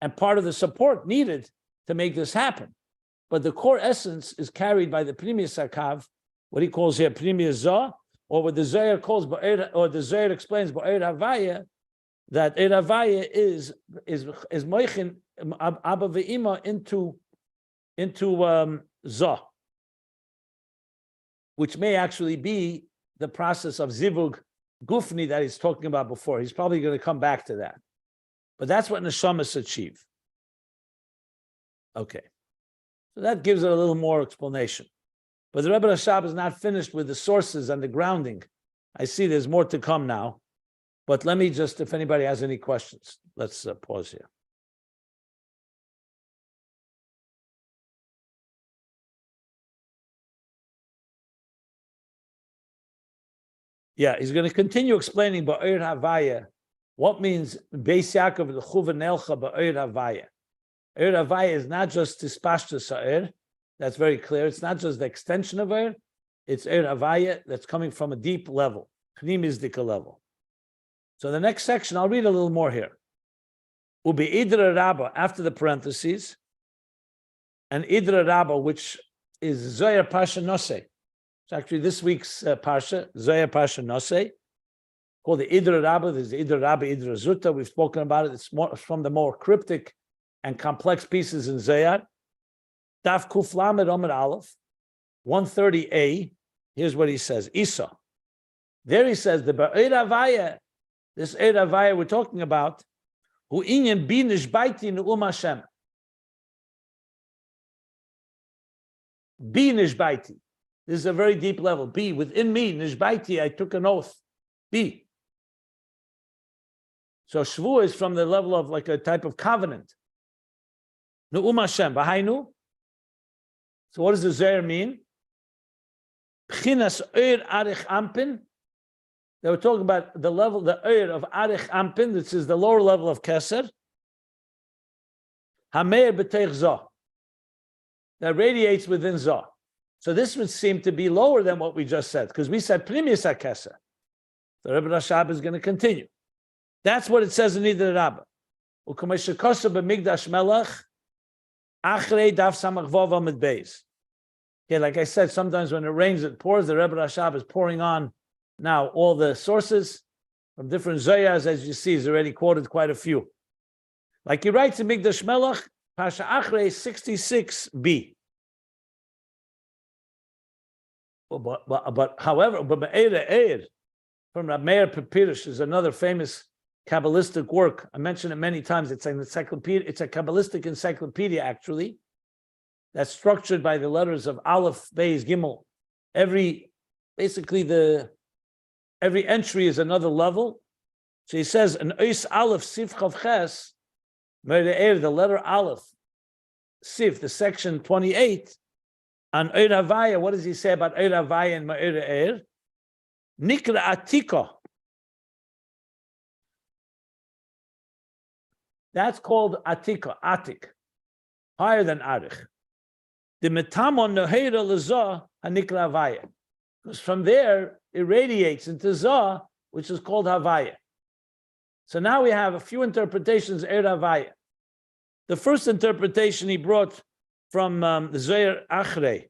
and part of the support needed to make this happen. But the core essence is carried by the Pnimius Hakav, what he calls here Pnimius Zah, or what the Zohar calls, or the Zohar explains, Ba'er Havaya, that Er Havaya is moichin Abba ve'ima into Zah, which may actually be the process of Zivug Gufni that he's talking about before. He's probably going to come back to that. But that's what neshamas achieve. Okay. So that gives it a little more explanation. But the Rebbe Rashab is not finished with the sources and the grounding. I see there's more to come now. But let me just, if anybody has any questions, let's pause here. Yeah, he's going to continue explaining Ba'er Havaya. What means Beis Yaakov l'chuva nelcha Ba'er Havaya? Er Havaya is not just Tispashta Sa'er. That's very clear. It's not just the extension of Er. It's Er Havaya that's coming from a deep level, Pnimizdika level. So the next section, I'll read a little more here. Ubi Idra Rabba, after the parentheses, and Idra Rabba, which is Zohar Pasha Nosei. It's actually this week's Parsha, Zohar Pasha Nosei, called the Idra Rabba. There's the Idra Rabba, Idra Zuta. We've spoken about it. It's from the more cryptic and complex pieces in Zohar. Daf Kuf Lamed Amud Aleph, 130a. Here's what he says. Isa. There he says, the Ba'er Havaya, this Er Havaya we're talking about, Hu inyan bi nishbaiti ne'um Hashem. Bi nishbaiti. This is a very deep level. Bi, within me, nishbaiti, I took an oath. Bi. So Shvu is from the level of like a type of covenant. Ne'um Hashem. V'hainu. So what does the Zohar mean? Pchinas Oir Arich Ampin. They were talking about the level, the Oir of Arich Ampin, this is the lower level of Keser. Hameir B'teich Zah. That radiates within Zah. So this would seem to be lower than what we just said, because we said Pnimius HaKeser. The Rebbe Rashab is going to continue. That's what it says in Idra Rabba. U'kamei shekosa b'migdash melech, achrei daf samach vav Ayin Beis. Okay, like I said, sometimes when it rains, it pours. The Rebbe Rashab is pouring on now all the sources from different Zoyas, as you see, he's already quoted quite a few. Like he writes in Migdash Melech, Pasha Achrei 66b. But however, Me'er Eir from Rab Meir Papirish is another famous Kabbalistic work. I mentioned it many times. It's an encyclopedia. It's a Kabbalistic encyclopedia, actually, that's structured by the letters of Aleph, Beis, Gimel. Every entry is another level. So he says, an Ois Aleph Sif Chav Ches, Me'er Eir, the letter Aleph, Sif, the section 28, on Er Havaya. What does he say about Er Havaya and Me'er Eir? Nikra Atika. That's called Atika, Atik, higher than Arich. The Metamon Noheira Lazah Hanikra Havaya. Because from there, it radiates into Zah, which is called Havaya. So now we have a few interpretations, Er Havaya. The first interpretation he brought from the Zohar Achrei.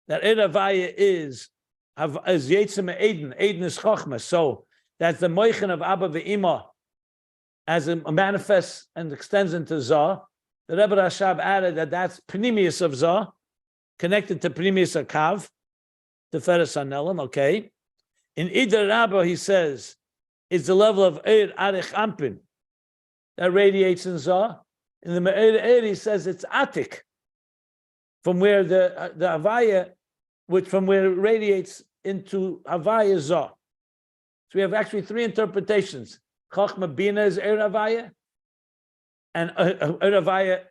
That Er Havaya is Yetzim Eden. Eden is Chochmah. So that's the Moichin of Abba ve'ima as it manifests and extends into Zah. The Rebbe Rashab added that that's Pnimius of Zah, connected to Pnimius Akav, the Feres Anelim, okay. In Idra Rabba, he says, it's the level of Eir Arich Ampin that radiates in Zah. In the Me'er Eir, he says it's Atik, from where the Havaya, which from where it radiates into Havaya Zah. So we have actually three interpretations. Chachma Bina is Er Havaya. And Havaya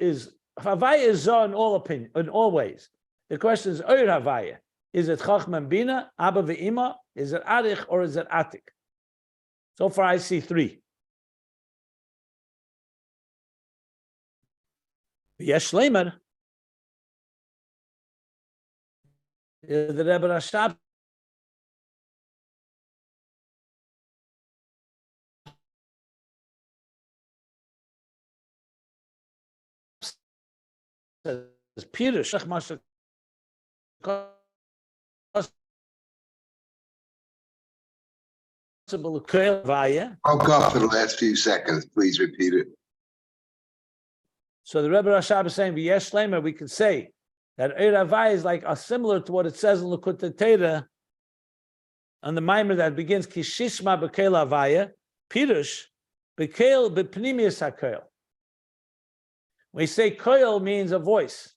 is Zoh in all opinion, in all ways. The question is Havaya. Is it Chachma and Bina, Abba ve'Ima? Is it Arich or is it Atik? So far, I see three. Yesh Leimer. The Rebbe Rashab says Pirush Masha Havaya. Broke up for the last few seconds. Please repeat it. So the Rebbe Rashab is saying, V'yesh Leimer, we could say that Havaya is like similar to what it says in Likutei Torah on the Maimer that begins Kishishma B'Keil Havaya, Pirush B'Keil B'Pnimius HaKeil. We say Keil means a voice,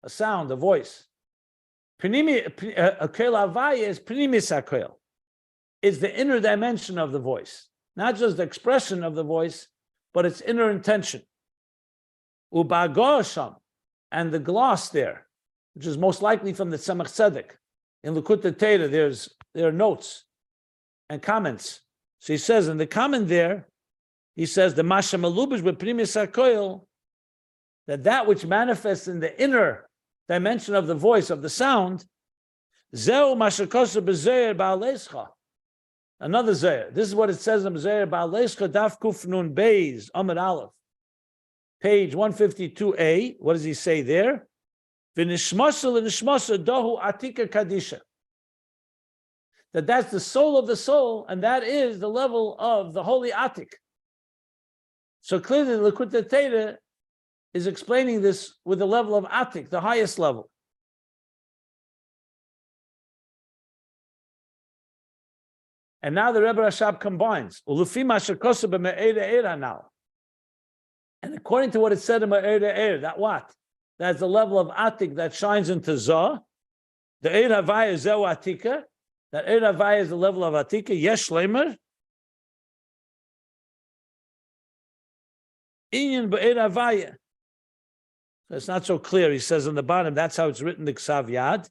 a sound, a voice. Keil Havaya is Pnimius HaKeil. It's the inner dimension of the voice, not just the expression of the voice, but its inner intention. Ubagosham, and the gloss there, which is most likely from the Tzemach Tzedek. In Likutei Torah, there are notes and comments. So he says in the comment there, he says the Masha Malubish b'Pnimius HaKeil, that which manifests in the inner dimension of the voice, of the sound, Zeu Masha Kosa b'Zeir Ba'alescha. Another Zeir. This is what it says in Zeir Ba'alescha Daf Kuf Nun Beis Amud Aleph. Page 152a, what does he say there? V'nishmasa l'nishmasa dohu atika kadisha. That's the soul of the soul, and that is the level of the holy atik. So clearly, the Likutei Torah is explaining this with the level of atik, the highest level. And now the Rebbe Rashab combines. Ulufi mashakosa b'me'era era now. And according to what it said in Ma'er Eir, that what? That's the level of Atik that shines into Zah. The Eir Havaya is Zeh Atika. That Eir Havaya is the level of Atika. Yesh Leimer. Inyan B'Eir Havaya. So it's not so clear. He says on the bottom, that's how it's written, the Ksav Yad.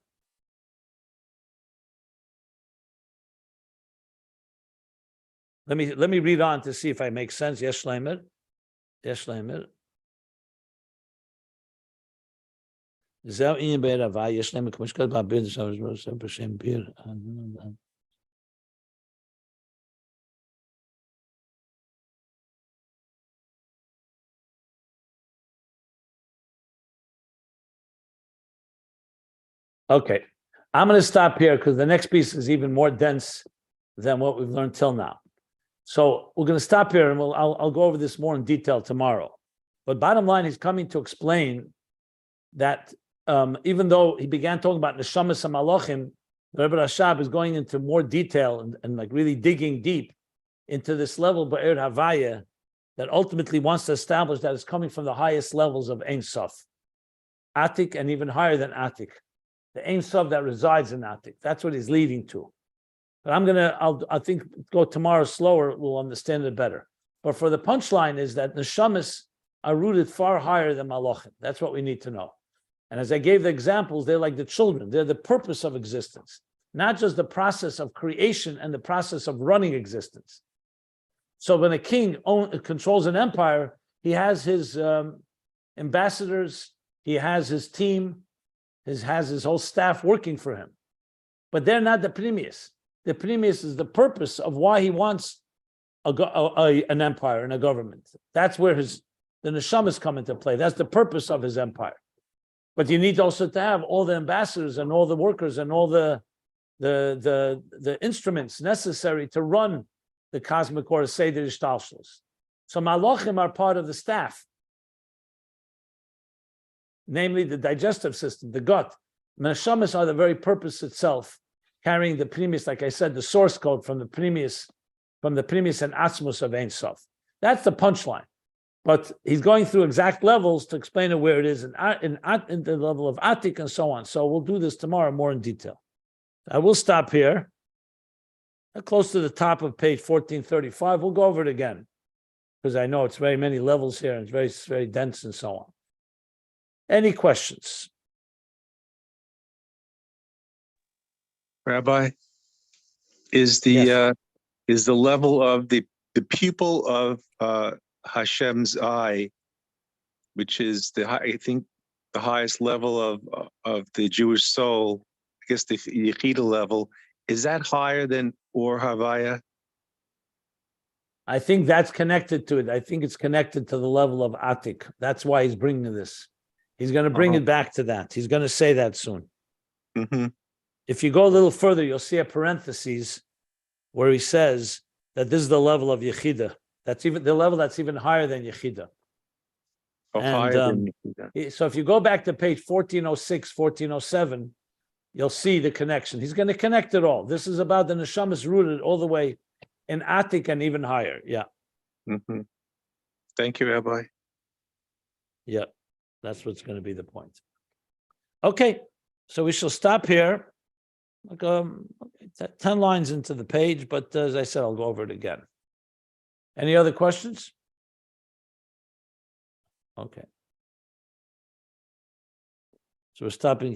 Let me read on to see if I make sense. Yesh Leimer. Yesh Leimer. Zeh Inyan B'Eir Havaya. Yesh Leimer K'mishkat Ba'Bir D'Shav Rosem B'Shem Bir. Okay, I'm going to stop here because the next piece is even more dense than what we've learned till now. So we're going to stop here, and I'll go over this more in detail tomorrow. But bottom line, he's coming to explain that even though he began talking about neshamas hamalochim, the Rebbe Rashab is going into more detail and like really digging deep into this level Ba'er Havaya that ultimately wants to establish that it's coming from the highest levels of Ein Sof, Atik, and even higher than Atik. The Ein Sof that resides in Atik. That's what he's leading to. But I think go tomorrow slower, we'll understand it better. But for the punchline is that neshamas are rooted far higher than malachim. That's what we need to know. And as I gave the examples, they're like the children. They're the purpose of existence, not just the process of creation and the process of running existence. So when a king controls an empire, he has his ambassadors, he has his team, has his whole staff working for him. But they're not the pnimius. The pnimius is the purpose of why he wants an empire and a government. That's where the neshamas come into play. That's the purpose of his empire. But you need also to have all the ambassadors and all the workers and all the instruments necessary to run the cosmic or Seder Ishtalshus. So malachim are part of the staff, namely the digestive system, the gut. Neshamas are the very purpose itself, carrying the pnimius, like I said, the source code from the pnimius and atzmus of Ein Sof. That's the punchline. But he's going through exact levels to explain where it is in the level of Atik and so on. So we'll do this tomorrow more in detail. I will stop here. Close to the top of page 1435. We'll go over it again. because I know it's very many levels here and it's very, very dense and so on. Any questions? Rabbi, is the Yes. is the level of the pupil of Hashem's eye, which is I think the highest level of the Jewish soul, I guess the Yechida level, is that higher than Or Havaya? I think that's connected to it. I think it's connected to the level of Atik. That's why he's bringing this. He's going to bring it back to that. He's going to say that soon. Mm-hmm. If you go a little further, you'll see a parenthesis where he says that this is the level of Yechida. That's even the level that's even higher than Yechida. Oh, higher than Yechida. So if you go back to page 1406, 1407, you'll see the connection. He's going to connect it all. This is about the neshamas rooted all the way in Atik and even higher. Yeah. Mm-hmm. Thank you, Rabbi. Yeah. That's what's going to be the point. Okay. So we shall stop here. Like 10 lines into the page, but as I said, I'll go over it again. Any other questions? Okay. So we're stopping